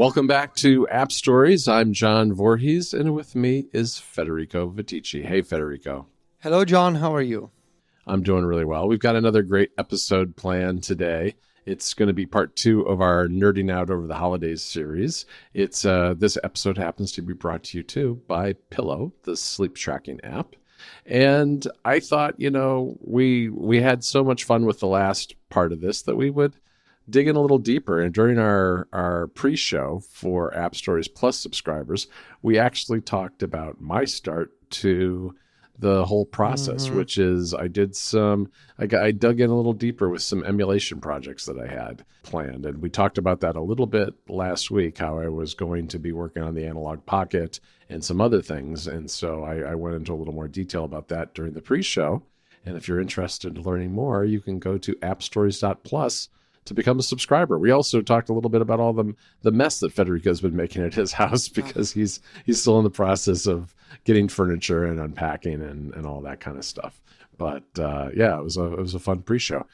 Welcome back to App Stories. I'm John Voorhees, and with me is Federico Viticci. Hey, Federico. Hello, John. How are you? I'm doing really well. We've got another great episode planned today. It's going to be part 2 of our Nerding Out Over the Holidays series. It's this episode happens to be brought to you, too, by Pillow, the sleep tracking app. And I thought, we had so much fun with the last part of this that we would dig in a little deeper. And during our pre-show for App Stories Plus subscribers, we actually talked about my start to the whole process, which is I dug in a little deeper with some emulation projects that I had planned. And we talked about that a little bit last week, how I was going to be working on the Analog Pocket and some other things. And so I went into a little more detail about that during the pre-show. And if you're interested in learning more, you can go to appstories.plus to become a subscriber. We also talked a little bit about all the mess that Federico's been making at his house because he's still in the process of getting furniture and unpacking and all that kind of stuff. But it was a fun pre-show.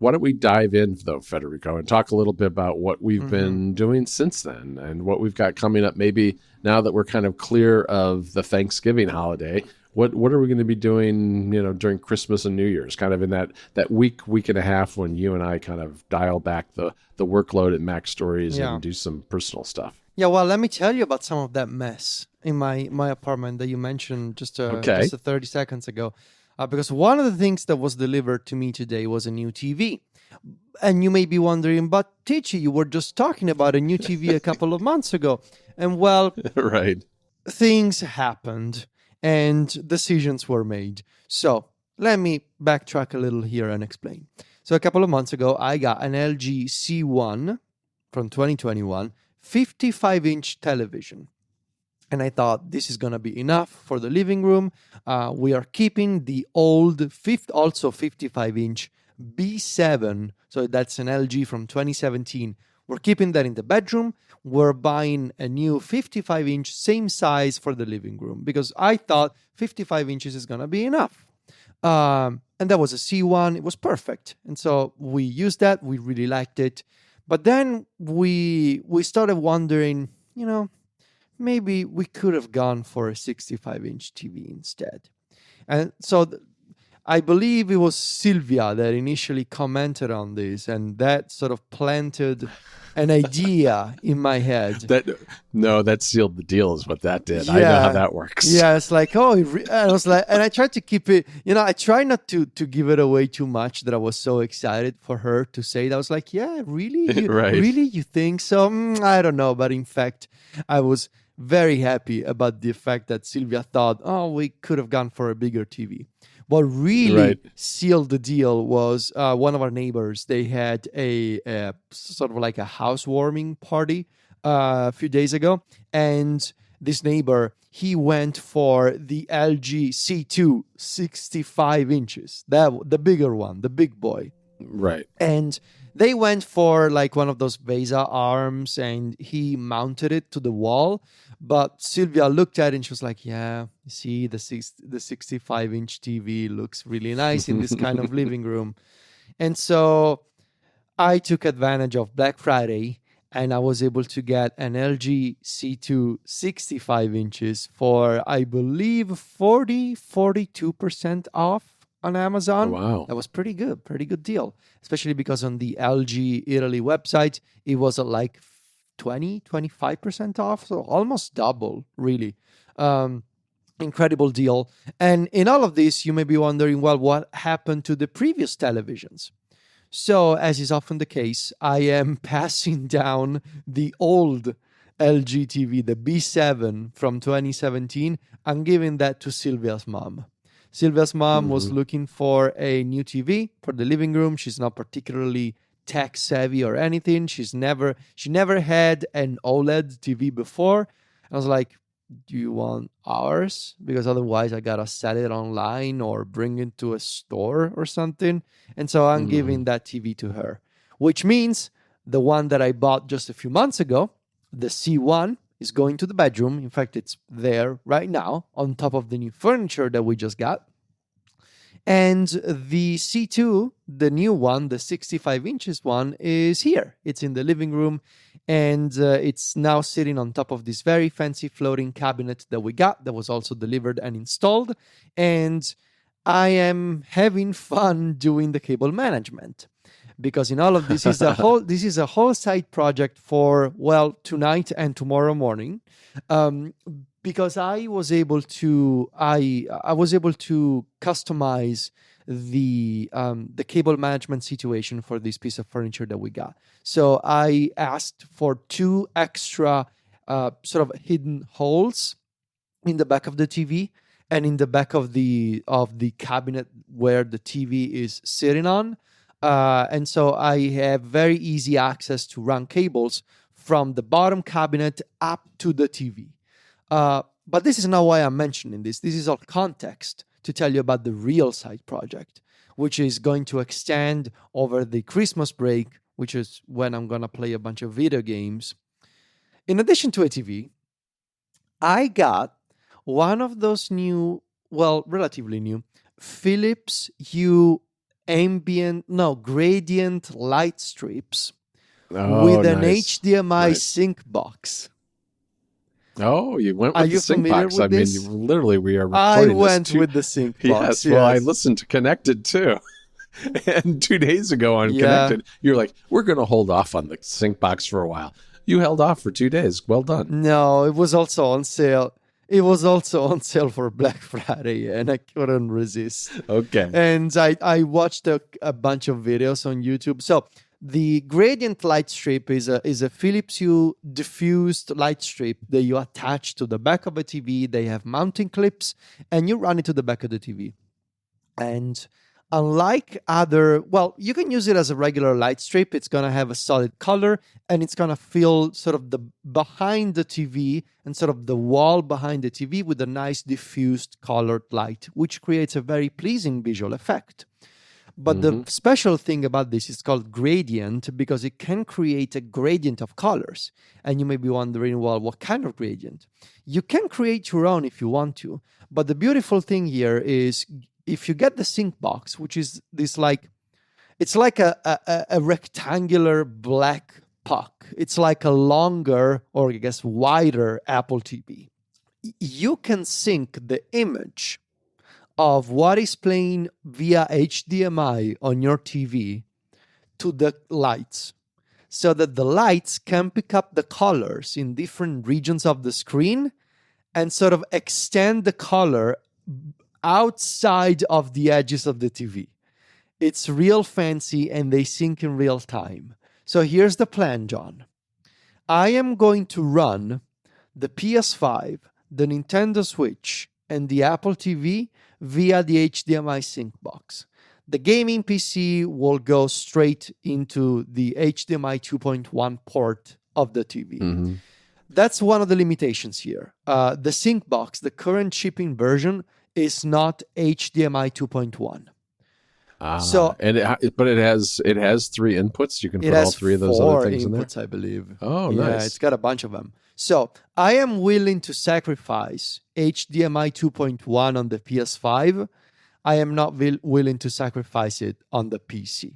Why don't we dive in, though, Federico, and talk a little bit about what we've been doing since then and what we've got coming up, maybe now that we're kind of clear of the Thanksgiving holiday. What are we going to be doing, during Christmas and New Year's, kind of in that week and a half when you and I kind of dial back the workload at Mac Stories and do some personal stuff? Yeah, well, let me tell you about some of that mess in my apartment that you mentioned just 30 seconds ago. Because one of the things that was delivered to me today was a new TV. And you may be wondering, but Ticci, you were just talking about a new TV a couple of months ago. And well, right. Things happened. And decisions were made. So let me backtrack a little here and explain. So a couple of months ago, I got an LG C1 from 2021, 55-inch television. And I thought this is going to be enough for the living room. We are keeping the old, also 55-inch B7. So that's an LG from 2017. We're keeping that in the bedroom. We're buying a new 55-inch, same size for the living room, because I thought 55 inches is going to be enough. And that was a C1. It was perfect. And so we used that. We really liked it. But then we started wondering, maybe we could have gone for a 65-inch TV instead. And so I believe it was Sylvia that initially commented on this, and that sort of planted an idea in my head. That sealed the deal is what that did. Yeah. I know how that works. Yeah, it's like, I was like, and I tried to keep it, I try not to give it away too much that I was so excited for her to say it. I was like, yeah, really? Right. Really? You think so? I don't know. But in fact, I was very happy about the fact that Sylvia thought, we could have gone for a bigger TV. What really sealed the deal was one of our neighbors. They had a sort of like a housewarming party a few days ago. And this neighbor, he went for the LG C2 65 inches, the bigger one, the big boy. Right. And they went for like one of those VESA arms and he mounted it to the wall. But Sylvia looked at it and she was like, yeah, you see, the 65-inch TV looks really nice in this kind of living room. And so I took advantage of Black Friday and I was able to get an LG C2 65 inches for, I believe, 42% off on Amazon. Oh, wow. That was pretty good deal, especially because on the LG Italy website, it was like 25% off, so almost double, really. Incredible deal. And in all of this, you may be wondering, well, what happened to the previous televisions? So, as is often the case, I am passing down the old LG TV, the B7 from 2017. I'm giving that to Sylvia's mom. Sylvia's mom was looking for a new TV for the living room. She's not particularly tech savvy or anything. She never had an OLED TV before. I was like, do you want ours? Because otherwise I gotta sell it online or bring it to a store or something. And so I'm giving that TV to her, which means the one that I bought just a few months ago, the C1, is going to the bedroom. In fact, it's there right now on top of the new furniture that we just got. And the C2, the new one, the 65 inches one, is here. It's in the living room, and it's now sitting on top of this very fancy floating cabinet that we got, that was also delivered and installed. And I am having fun doing the cable management, because in all of this is a whole side project for, well, tonight and tomorrow morning. Because I was able to customize the cable management situation for this piece of furniture that we got. So I asked for 2 extra sort of hidden holes in the back of the TV and in the back of the cabinet where the TV is sitting on. And so I have very easy access to run cables from the bottom cabinet up to the TV. But this is not why I'm mentioning this. This is all context to tell you about the real side project, which is going to extend over the Christmas break, which is when I'm going to play a bunch of video games. In addition to a TV, I got one of those new, well, relatively new, Philips Hue gradient light strips with an HDMI sync box. Oh, you went with the sync box. With this? Literally, we are recording with the sync box. Yes, well, I listened to Connected too. And 2 days ago on Connected, you're like, we're going to hold off on the sync box for a while. You held off for 2 days. Well done. No, it was also on sale. It was also on sale for Black Friday, and I couldn't resist. Okay. And I watched a bunch of videos on YouTube. So the gradient light strip is a Philips Hue diffused light strip that you attach to the back of a TV. They have mounting clips, and you run it to the back of the TV. And unlike you can use it as a regular light strip. It's going to have a solid color, and it's going to fill sort of the behind the TV and sort of the wall behind the TV with a nice diffused colored light, which creates a very pleasing visual effect. But the special thing about this is called gradient, because it can create a gradient of colors. And you may be wondering, well, what kind of gradient? You can create your own if you want to. But the beautiful thing here is, if you get the sync box, which is this it's like a rectangular black puck. It's like a longer, or I guess wider, Apple TV. You can sync the image of what is playing via HDMI on your TV to the lights, so that the lights can pick up the colors in different regions of the screen and sort of extend the color outside of the edges of the TV. It's real fancy, and they sync in real time. So here's the plan, John. I am going to run the PS5, the Nintendo Switch, and the Apple TV via the HDMI sync box. The gaming PC will go straight into the HDMI 2.1 port of the TV. That's one of the limitations here. The sync box, the current shipping version, is not HDMI 2.1. But it has 3 inputs. You can put all 3 of those other things in there. 4 inputs, I believe. Oh, yeah, nice. It's got a bunch of them. So I am willing to sacrifice HDMI 2.1 on the PS5. I am not willing to sacrifice it on the PC.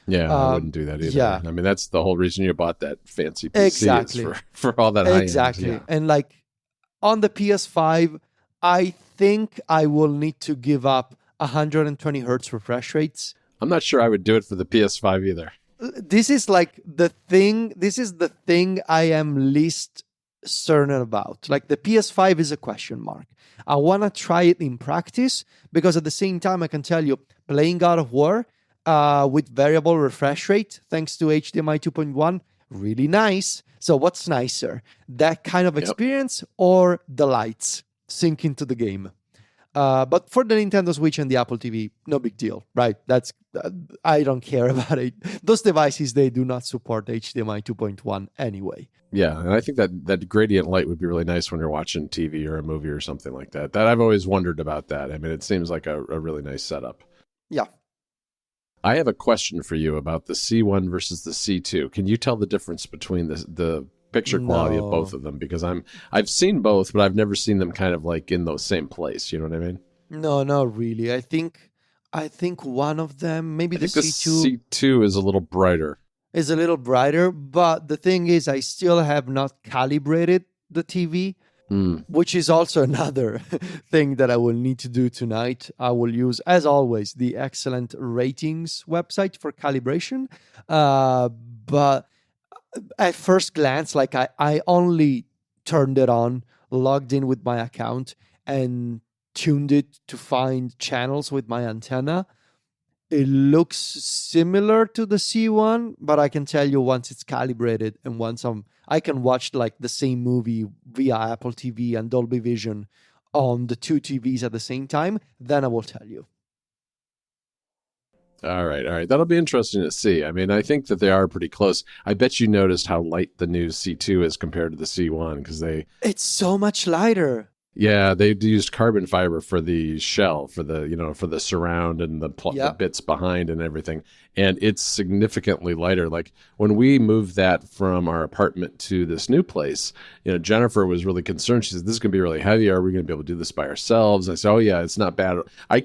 Yeah, I wouldn't do that either. Yeah. I mean, that's the whole reason you bought that fancy PC. Exactly. Is for all that high end. Exactly. Yeah. And on the PS5, I think I will need to give up 120 hertz refresh rates. I'm not sure I would do it for the PS5 either. This is the thing I am least certain about. The PS5 is a question mark. I want to try it in practice, because at the same time, I can tell you, playing God of War with variable refresh rate, thanks to HDMI 2.1, really nice. So what's nicer? That kind of experience, or the lights sync into the game? But for the Nintendo Switch and the Apple TV, no big deal, right? I don't care about it. Those devices, they do not support HDMI 2.1 anyway. Yeah, and I think that gradient light would be really nice when you're watching TV or a movie or something like that. That I've always wondered about that. I mean, it seems like a really nice setup. Yeah. I have a question for you about the C1 versus the C2. Can you tell the difference between the picture quality of both of them? Because I've seen both, but I've never seen them kind of in the same place. You know what I mean? No, not really. I think I think one of them, maybe I the think the C2, C2 is a little brighter. is a little brighter. But the thing is, I still have not calibrated the TV, Hmm. which is also another thing that I will need to do tonight. I will use, as always, the excellent ratings website for calibration. But at first glance, like I only turned it on, logged in with my account, and tuned it to find channels with my antenna. It looks similar to the C1, but I can tell you once it's calibrated and once I can watch like the same movie via Apple TV and Dolby Vision on the two TVs at the same time, then I will tell you. All right. That'll be interesting to see. I mean, I think that they are pretty close. I bet you noticed how light the new C2 is compared to the C1 because It's so much lighter. yeah, they used carbon fiber for the shell, for the surround and the Yep. bits behind and everything. And it's significantly lighter. Like when we moved that from our apartment to this new place, Jennifer was really concerned. She said, "This is going to be really heavy. Are we going to be able to do this by ourselves?" I said, "Oh yeah, it's not bad. I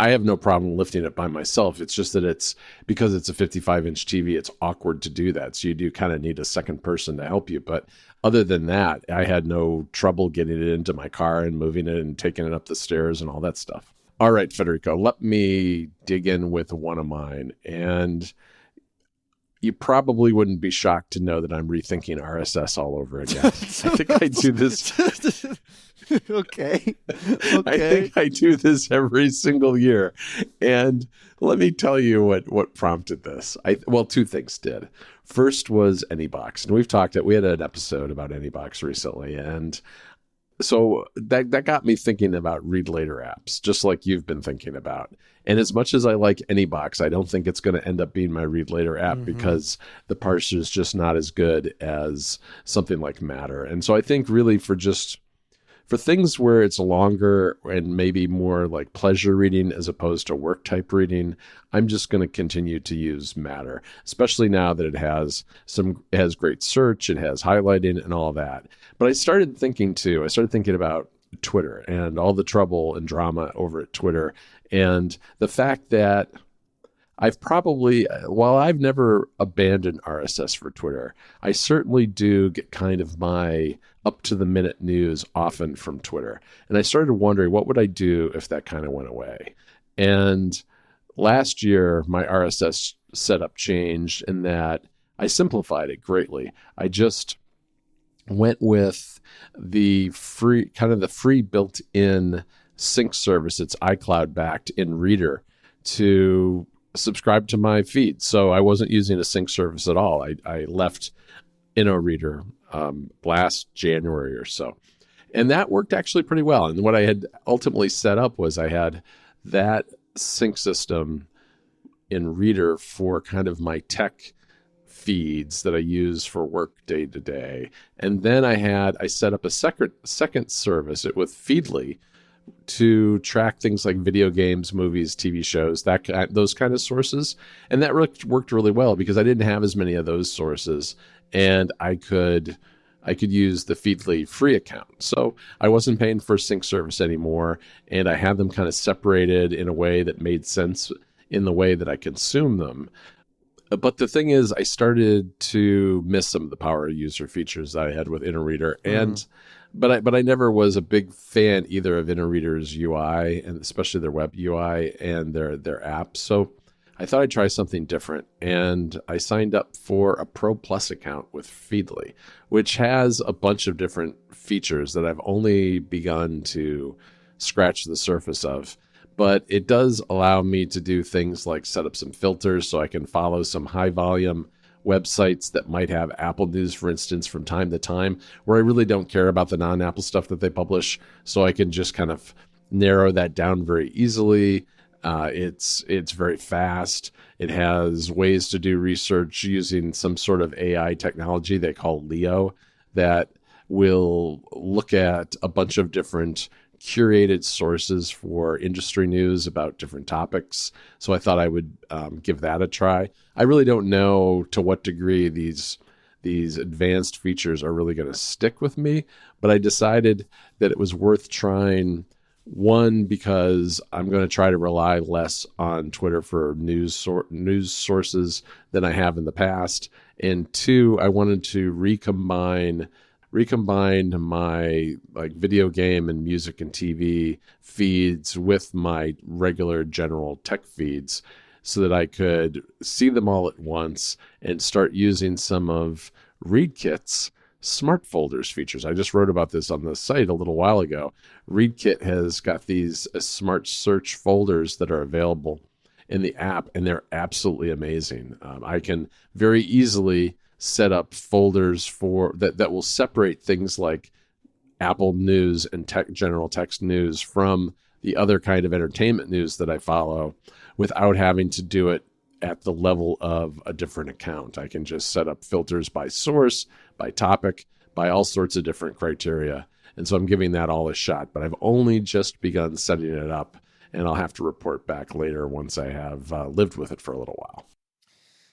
have no problem lifting it by myself. It's just that because it's a 55-inch TV, it's awkward to do that. So you do kind of need a second person to help you. But other than that, I had no trouble getting it into my car and moving it and taking it up the stairs and all that stuff." All right, Federico, let me dig in with one of mine. And you probably wouldn't be shocked to know that I'm rethinking RSS all over again. I think I do this. Okay. I think I do this every single year. And let me tell you what prompted this. Two things did. First was AnyBox. And we had an episode about AnyBox recently. And so that got me thinking about read later apps, just like you've been thinking about. And as much as I like AnyBox, I don't think it's going to end up being my read later app because the parser is just not as good as something like Matter. And so I think really for things where it's longer and maybe more like pleasure reading as opposed to work type reading, I'm just going to continue to use Matter, especially now that it has great search, it has highlighting and all that. But I started thinking about Twitter and all the trouble and drama over at Twitter, and the fact that while I've never abandoned RSS for Twitter, I certainly do get kind of my up-to-the-minute news often from Twitter. And I started wondering, what would I do if that kind of went away? And last year, my RSS setup changed in that I simplified it greatly. I just went with the free built-in sync service. It's iCloud backed in Reader to subscribe to my feed. So I wasn't using a sync service at all. I left InnoReader last January or so. And that worked actually pretty well. And what I had ultimately set up was I had that sync system in Reader for kind of my tech feeds that I use for work day to day. And then I set up a second service with Feedly to track things like video games, movies, TV shows, those kind of sources. And that worked really well because I didn't have as many of those sources, and I could use the Feedly free account. So I wasn't paying for a sync service anymore, and I had them kind of separated in a way that made sense in the way that I consume them. But the thing is, I started to miss some of the power user features that I had with InnoReader, but I never was a big fan either of InnoReader's UI, and especially their web UI and their app. So I thought I'd try something different, and I signed up for a Pro Plus account with Feedly, which has a bunch of different features that I've only begun to scratch the surface of. But it does allow me to do things like set up some filters so I can follow some high volume websites that might have Apple news, for instance, from time to time, where I really don't care about the non-Apple stuff that they publish. So I can just kind of narrow that down very easily. It's very fast. It has ways to do research using some sort of AI technology they call Leo that will look at a bunch of different curated sources for industry news about different topics. So I thought I would give that a try. I really don't know to what degree these advanced features are really going to stick with me, but I decided that it was worth trying One, because I'm going to try to rely less on Twitter for news sources than I have in the past. And two, I wanted to recombine my like video game and music and TV feeds with my regular general tech feeds so that I could see them all at once and start using some of ReadKit's smart folders features. I just wrote about this on the site a little while ago. ReadKit has got these smart search folders that are available in the app, and they're absolutely amazing. I can very easily set up folders for that will separate things like Apple News and general text news from the other kind of entertainment news that I follow without having to do it at the level of a different account. I can just set up filters by source, by topic, by all sorts of different criteria. And so I'm giving that all a shot, but I've only just begun setting it up, and I'll have to report back later once I have lived with it for a little while.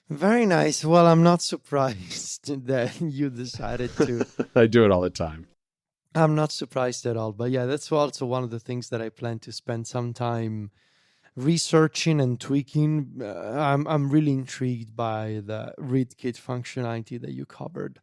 Very nice. Well, I'm not surprised that you decided to. I do it all the time. I'm not surprised at all. But yeah, that's also one of the things that I plan to spend some time researching and tweaking. I'm really intrigued by the ReadKit functionality that you covered.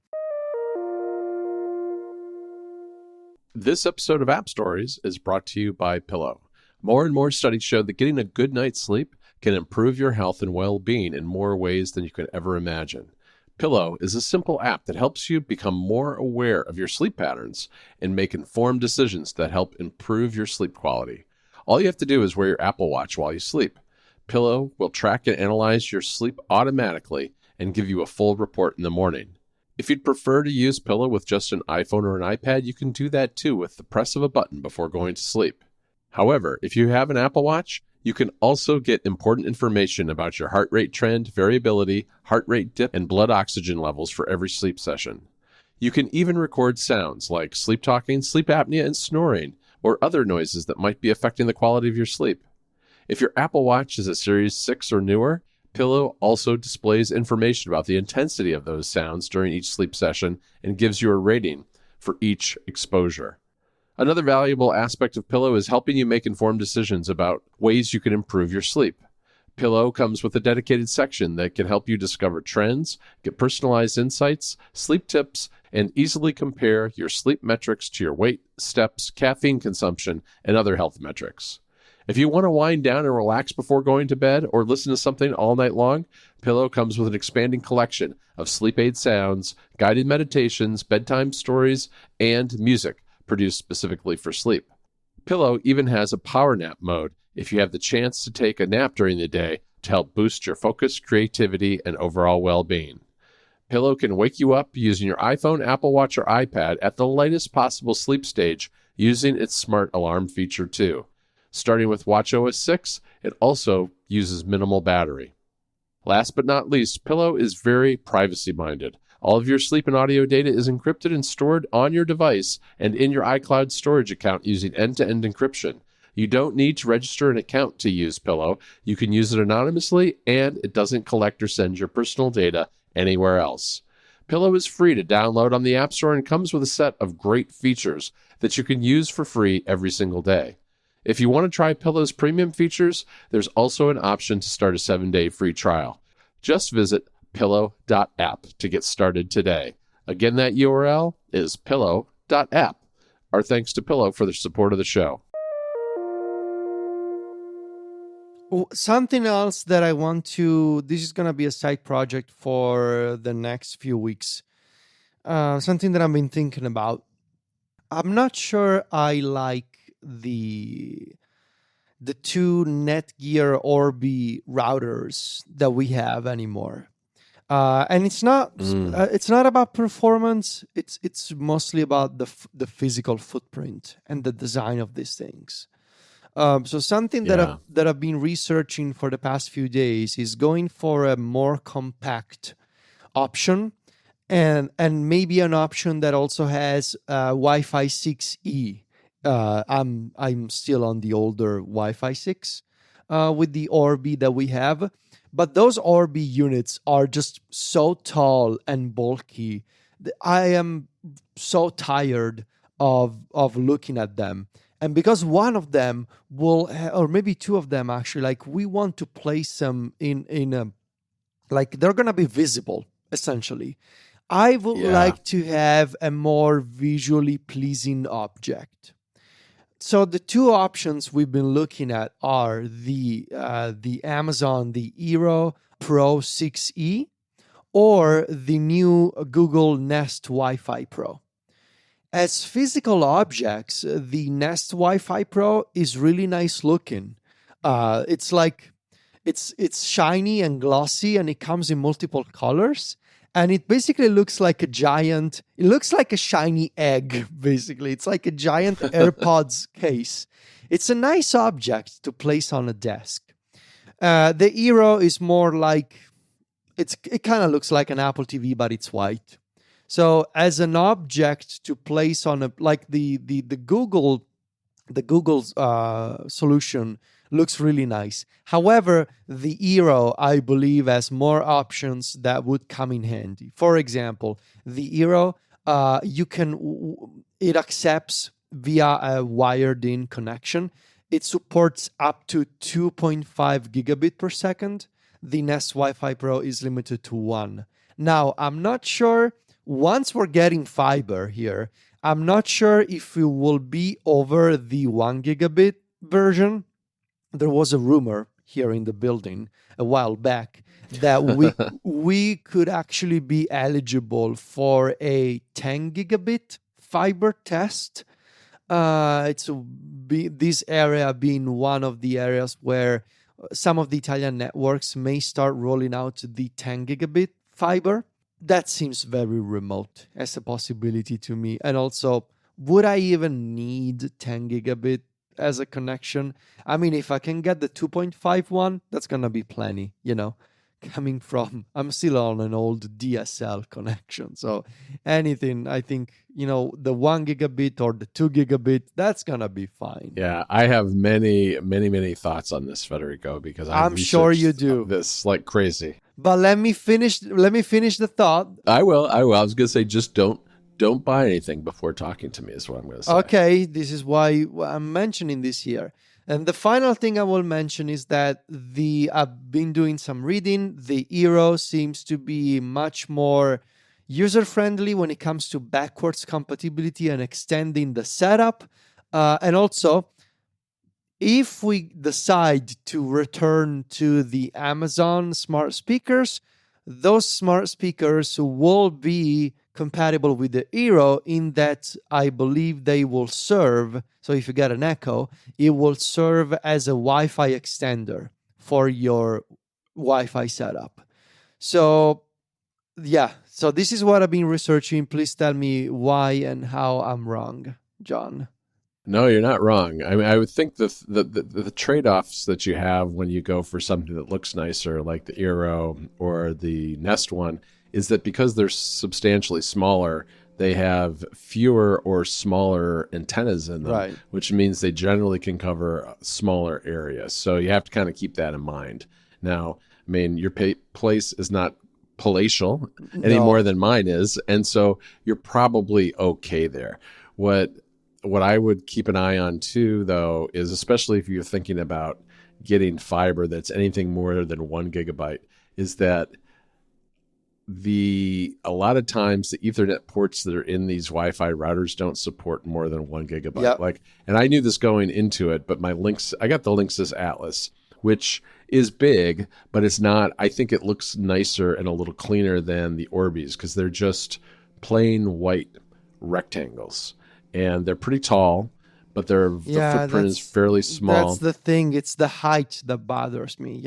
This episode of App Stories is brought to you by Pillow. More and more studies show that getting a good night's sleep can improve your health and well-being in more ways than you could ever imagine. Pillow is a simple app that helps you become more aware of your sleep patterns and make informed decisions that help improve your sleep quality. All you have to do is wear your Apple Watch while you sleep. Pillow will track and analyze your sleep automatically and give you a full report in the morning. If you'd prefer to use Pillow with just an iPhone or an iPad, you can do that too with the press of a button before going to sleep. However, if you have an Apple Watch, you can also get important information about your heart rate trend, variability, heart rate dip, and blood oxygen levels for every sleep session. You can even record sounds like sleep talking, sleep apnea, and snoring, or other noises that might be affecting the quality of your sleep. If your Apple Watch is a Series 6 or newer, Pillow also displays information about the intensity of those sounds during each sleep session and gives you a rating for each exposure. Another valuable aspect of Pillow is helping you make informed decisions about ways you can improve your sleep. Pillow comes with a dedicated section that can help you discover trends, get personalized insights, sleep tips, and easily compare your sleep metrics to your weight, steps, caffeine consumption, and other health metrics. If you want to wind down and relax before going to bed or listen to something all night long, Pillow comes with an expanding collection of sleep aid sounds, guided meditations, bedtime stories, and music produced specifically for sleep. Pillow even has a power nap mode if you have the chance to take a nap during the day to help boost your focus, creativity, and overall well-being. Pillow can wake you up using your iPhone, Apple Watch, or iPad at the lightest possible sleep stage using its smart alarm feature too. Starting with watchOS 6, it also uses minimal battery. Last but not least, Pillow is very privacy-minded. All of your sleep and audio data is encrypted and stored on your device and in your iCloud storage account using end-to-end encryption. You don't need to register an account to use Pillow. You can use it anonymously, and it doesn't collect or send your personal data anywhere else. Pillow is free to download on the App Store and comes with a set of great features that you can use for free every single day. If you want to try Pillow's premium features, there's also an option to start a 7-day free trial. Just visit pillow.app to get started today. Again, that URL is pillow.app. Our thanks to Pillow for their support of the show. Something else that I want to, this is going to be a side project for the next few weeks. Something that I've been thinking about. I'm not sure I like the two Netgear Orbi routers that we have anymore. And it's not about performance. It's mostly about the physical footprint and the design of these things. So something that I've been researching for the past few days is going for a more compact option, and maybe an option that also has Wi-Fi 6E. I'm still on the older Wi-Fi 6 with the Orbi that we have. But those Orbi units are just so tall and bulky. I am so tired of looking at them. And because one of them or maybe two of them actually, like we want to place them in a, like they're going to be visible essentially. I would like to have a more visually pleasing object. So the two options we've been looking at are the Amazon, the Eero Pro 6E, or the new Google Nest Wi-Fi Pro. As physical objects, the Nest Wi-Fi Pro is really nice looking. It's like it's shiny and glossy, and it comes in multiple colors. And it basically looks like it looks like a shiny egg, basically. It's like a giant AirPods case. It's a nice object to place on a desk. The Eero is more like, it kind of looks like an Apple TV, but it's white. So as an object to place on a, like the Google's solution looks really nice. However, the Eero, I believe, has more options that would come in handy. For example, the Eero, it accepts via a wired-in connection. It supports up to 2.5 gigabit per second. The Nest Wi-Fi Pro is limited to 1. Now, I'm not sure, once we're getting fiber here, I'm not sure if it will be over the 1 gigabit version. There was a rumor here in the building a while back that we could actually be eligible for a 10 gigabit fiber test. This area being one of the areas where some of the Italian networks may start rolling out the 10 gigabit fiber. That seems very remote as a possibility to me. And also, would I even need 10 gigabit as a connection? I mean, if I can get the 2.5 one, that's going to be plenty, coming from, I'm still on an old DSL connection. So anything, I think, the 1 gigabit or the 2 gigabit, that's going to be fine. Yeah, I have many, many, many thoughts on this, Federico, because I'm sure you do this like crazy. But let me finish the thought. I will. I was going to say, just don't buy anything before talking to me is what I'm going to say. Okay, this is why I'm mentioning this here. And the final thing I will mention is that I've been doing some reading. The Eero seems to be much more user-friendly when it comes to backwards compatibility and extending the setup. And also, if we decide to return to the Amazon smart speakers, those smart speakers will be compatible with the Eero in that I believe they will serve, so if you get an Echo, it will serve as a Wi-Fi extender for your Wi-Fi setup. So, yeah, so this is what I've been researching. Please tell me why and how I'm wrong, John. No, you're not wrong. I mean, I would think the trade-offs that you have when you go for something that looks nicer, like the Eero or the Nest one, is that because they're substantially smaller, they have fewer or smaller antennas in them, right, which means they generally can cover smaller areas. So you have to kind of keep that in mind. Now, I mean, your place is not palatial any more than mine is, and so you're probably okay there. What I would keep an eye on too, though, is especially if you're thinking about getting fiber that's anything more than 1 gigabyte, is that a lot of times the Ethernet ports that are in these Wi-Fi routers don't support more than 1 gigabyte. Yep. And I knew this going into it, but I got the Linksys Atlas, which is big, but it's not. I think it looks nicer and a little cleaner than the Orbis because they're just plain white rectangles, and they're pretty tall, but the footprint is fairly small. That's the thing. It's the height that bothers me,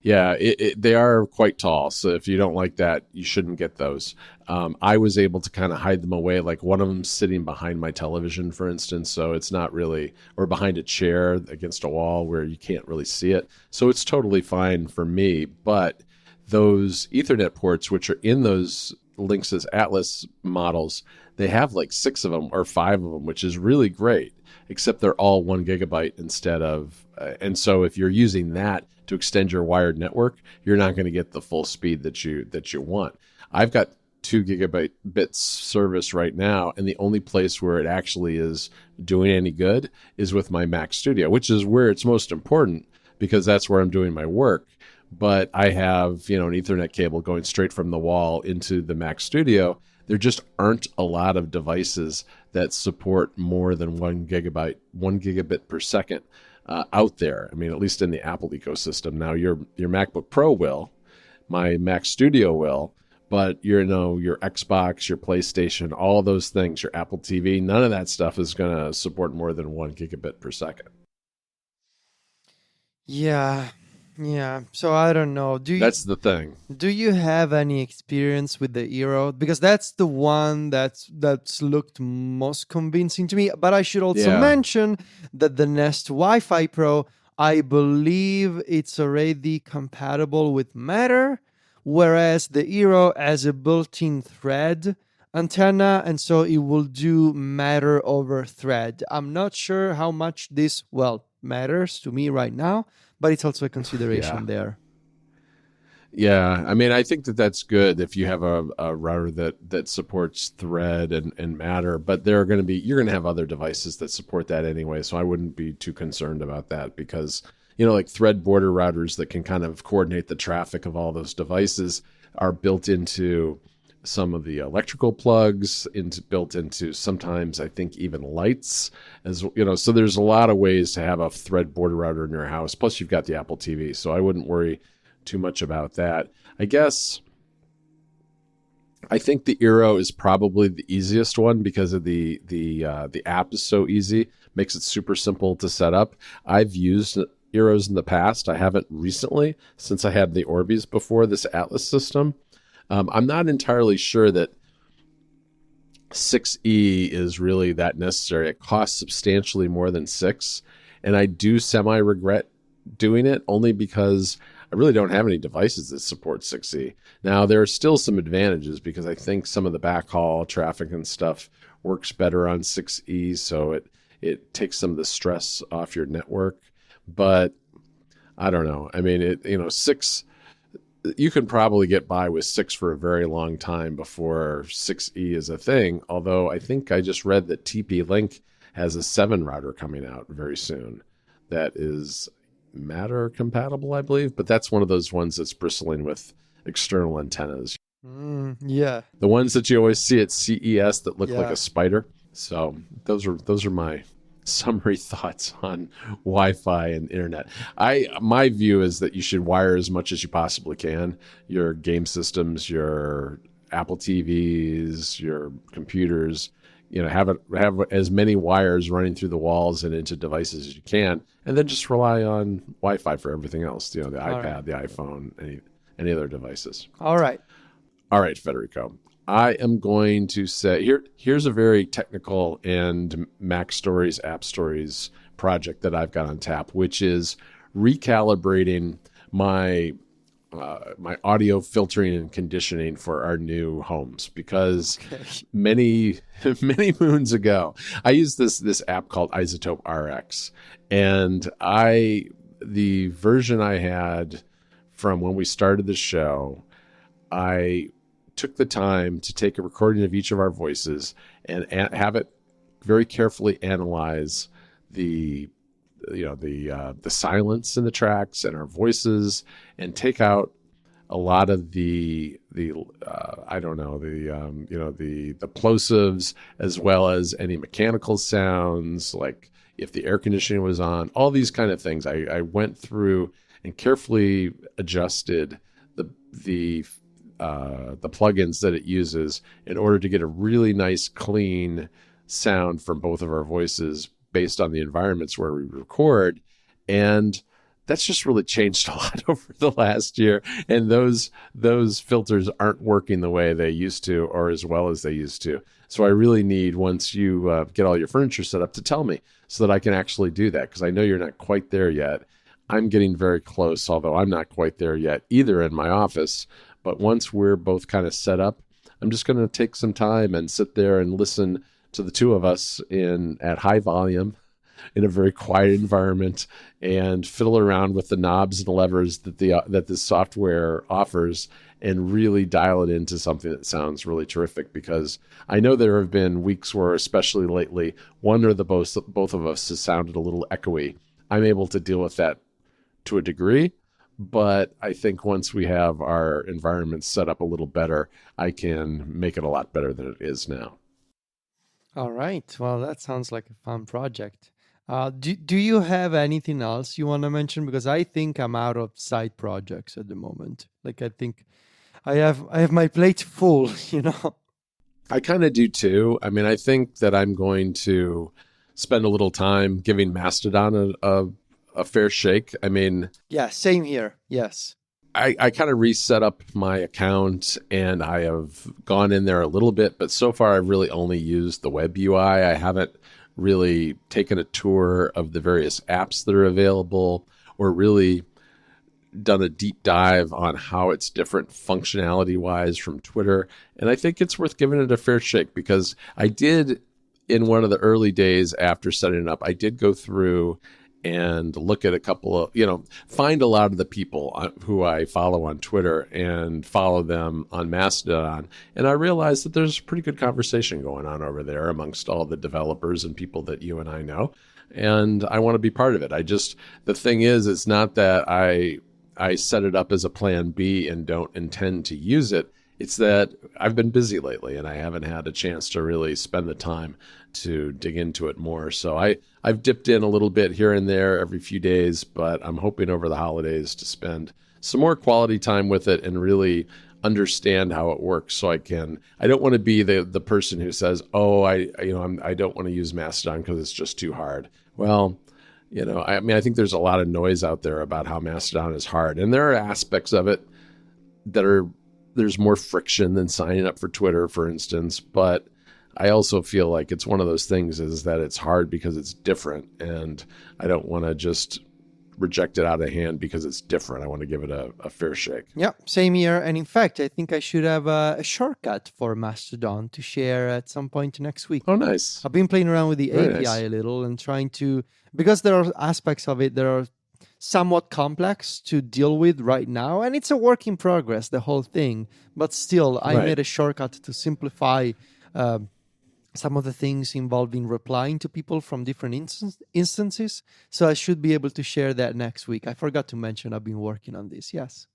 Yeah, they are quite tall. So if you don't like that, you shouldn't get those. I was able to kind of hide them away. Like one of them sitting behind my television, for instance. So it's not really, or behind a chair against a wall where you can't really see it. So it's totally fine for me. But those Ethernet ports, which are in those Linksys Atlas models, they have like 6 of them or 5 of them, which is really great, except they're all 1 gigabyte instead of, and so if you're using that to extend your wired network, you're not going to get the full speed that you want. I've got 2 gigabit bits service right now, and the only place where it actually is doing any good is with my Mac Studio, which is where it's most important because that's where I'm doing my work. But I have, an Ethernet cable going straight from the wall into the Mac Studio. There just aren't a lot of devices that support more than 1 gigabit per second out there. I mean, at least in the Apple ecosystem. Now, your MacBook Pro will, my Mac Studio will, but your Xbox, your PlayStation, all those things, your Apple TV, none of that stuff is going to support more than 1 gigabit per second. Yeah. So I don't know. That's the thing. Do you have any experience with the Eero? Because that's the one that's looked most convincing to me. But I should also mention that the Nest Wi-Fi Pro, I believe it's already compatible with Matter, whereas the Eero has a built-in Thread antenna, and so it will do Matter over Thread. I'm not sure how much this, matters to me right now, but it's also a consideration there. Yeah, I mean, I think that's good if you have a router that supports Thread and Matter, but you're going to have other devices that support that anyway, so I wouldn't be too concerned about that because, like Thread border routers that can kind of coordinate the traffic of all those devices are built into some of the electrical plugs, built into sometimes I think even lights, so there's a lot of ways to have a Thread border router in your house. Plus you've got the Apple TV, so I wouldn't worry too much about that. I guess I think the Eero is probably the easiest one because of the app is so easy, makes it super simple to set up. I've used Eeros in the past. I haven't recently since I had the Orbis before this Atlas system. I'm not entirely sure that 6E is really that necessary. It costs substantially more than 6, and I do semi-regret doing it only because I really don't have any devices that support 6E. Now, there are still some advantages because I think some of the backhaul traffic and stuff works better on 6E, so it takes some of the stress off your network. But I don't know. I mean, 6... you can probably get by with 6 for a very long time before 6E is a thing. Although I think I just read that TP-Link has a 7 router coming out very soon that is Matter compatible, I believe. But that's one of those ones that's bristling with external antennas. Yeah. The ones that you always see at CES that look like a spider. So those are my summary thoughts on Wi-Fi and internet. My view is that you should wire as much as you possibly can. Your game systems, your Apple TVs, your computers, have as many wires running through the walls and into devices as you can, and then just rely on Wi-Fi for everything else. The iPad, the iPhone, any other devices. All right, Federico. I am going to say here's a very technical and Mac Stories, App Stories project that I've got on tap, which is recalibrating my audio filtering and conditioning for our new homes. Because many moons ago, I used this app called Isotope RX, and the version I had from when we started the show, I took the time to take a recording of each of our voices and have it very carefully analyze the silence in the tracks and our voices, and take out a lot of the plosives, as well as any mechanical sounds, like if the air conditioning was on, all these kind of things. I went through and carefully adjusted the plugins that it uses in order to get a really nice, clean sound from both of our voices based on the environments where we record. And that's just really changed a lot over the last year. And those filters aren't working the way they used to, or as well as they used to. So I really need, once you get all your furniture set up, to tell me so that I can actually do that, because I know you're not quite there yet. I'm getting very close, although I'm not quite there yet either in my office. But once we're both kind of set up, I'm just going to take some time and sit there and listen to the two of us at high volume in a very quiet environment and fiddle around with the knobs and levers that this software offers and really dial it into something that sounds really terrific. Because I know there have been weeks where, especially lately, one or both of us has sounded a little echoey. I'm able to deal with that to a degree, but I think once we have our environment set up a little better, I can make it a lot better than it is now. All right. Well, that sounds like a fun project. Do you have anything else you want to mention? Because I think I'm out of side projects at the moment. Like, I think I have my plate full, you know? I kind of do too. I mean, I think that I'm going to spend a little time giving Mastodon a fair shake. I mean, yeah, same here. Yes. I kind of reset up my account and I have gone in there a little bit, but so far I've really only used the web UI. I haven't really taken a tour of the various apps that are available or really done a deep dive on how it's different functionality wise from Twitter. And I think it's worth giving it a fair shake, because I did, in one of the early days after setting it up, I did go through and look at a couple of, find a lot of the people who I follow on Twitter and follow them on Mastodon. And I realized that there's a pretty good conversation going on over there amongst all the developers and people that you and I know. And I want to be part of it. The thing is, it's not that I set it up as a plan B and don't intend to use it. It's that I've been busy lately and I haven't had a chance to really spend the time to dig into it more. So I've dipped in a little bit here and there every few days, but I'm hoping over the holidays to spend some more quality time with it and really understand how it works. So I don't want to be the person who says, I don't want to use Mastodon because it's just too hard. Well, I think there's a lot of noise out there about how Mastodon is hard, and there are aspects of it there's more friction than signing up for Twitter, for instance. But I also feel like it's one of those things is that it's hard because it's different, and I don't want to just reject it out of hand because it's different. I want to give it a fair shake. Yeah, same here. And in fact, I think I should have a shortcut for Mastodon to share at some point next week. Oh, nice. I've been playing around with the Very API nice. a little and trying to, because there are aspects of it that are somewhat complex to deal with right now. And it's a work in progress, the whole thing. But still, I made a shortcut to simplify some of the things involving replying to people from different instances. So I should be able to share that next week. I forgot to mention I've been working on this. Yes.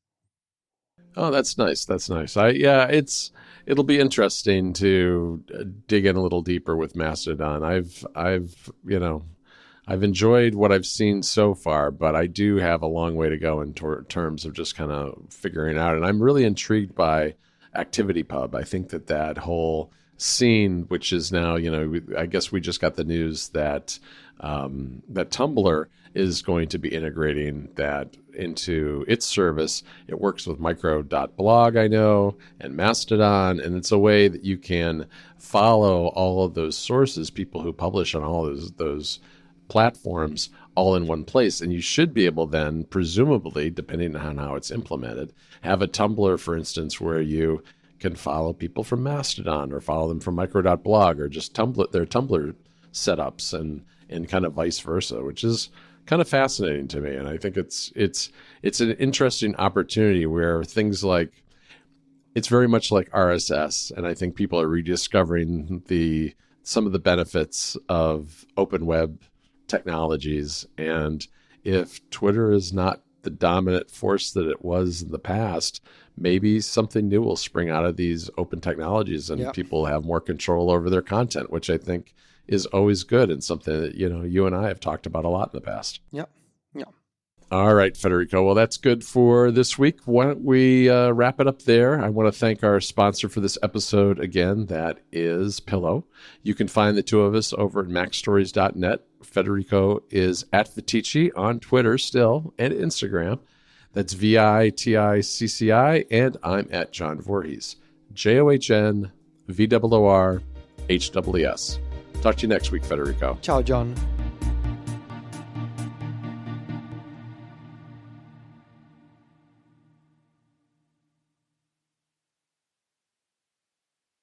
Oh, that's nice. That's nice. It'll be interesting to dig in a little deeper with Mastodon. I've enjoyed what I've seen so far, but I do have a long way to go in terms of just kind of figuring out. And I'm really intrigued by ActivityPub. I think that whole scene, which is now, I guess we just got the news that that Tumblr is going to be integrating that into its service. It works with micro.blog, I know, and Mastodon, and it's a way that you can follow all of those sources, people who publish on all those platforms all in one place. And you should be able then, presumably, depending on how it's implemented, have a Tumblr, for instance, where you can follow people from Mastodon or follow them from micro.blog or just their Tumblr setups and kind of vice versa, which is kind of fascinating to me. And I think it's an interesting opportunity where things like, it's very much like RSS. And I think people are rediscovering some of the benefits of open web technologies. And if Twitter is not the dominant force that it was in the past, maybe something new will spring out of these open technologies and people have more control over their content, which I think is always good and something that, you and I have talked about a lot in the past. Yeah. All right, Federico. Well, that's good for this week. Why don't we wrap it up there? I want to thank our sponsor for this episode again. That is Pillow. You can find the two of us over at macstories.net. Federico is at Viticci on Twitter still and Instagram. That's VITICCI. And I'm at John Voorhees. JOHN VOORHEES. Talk to you next week, Federico. Ciao, John.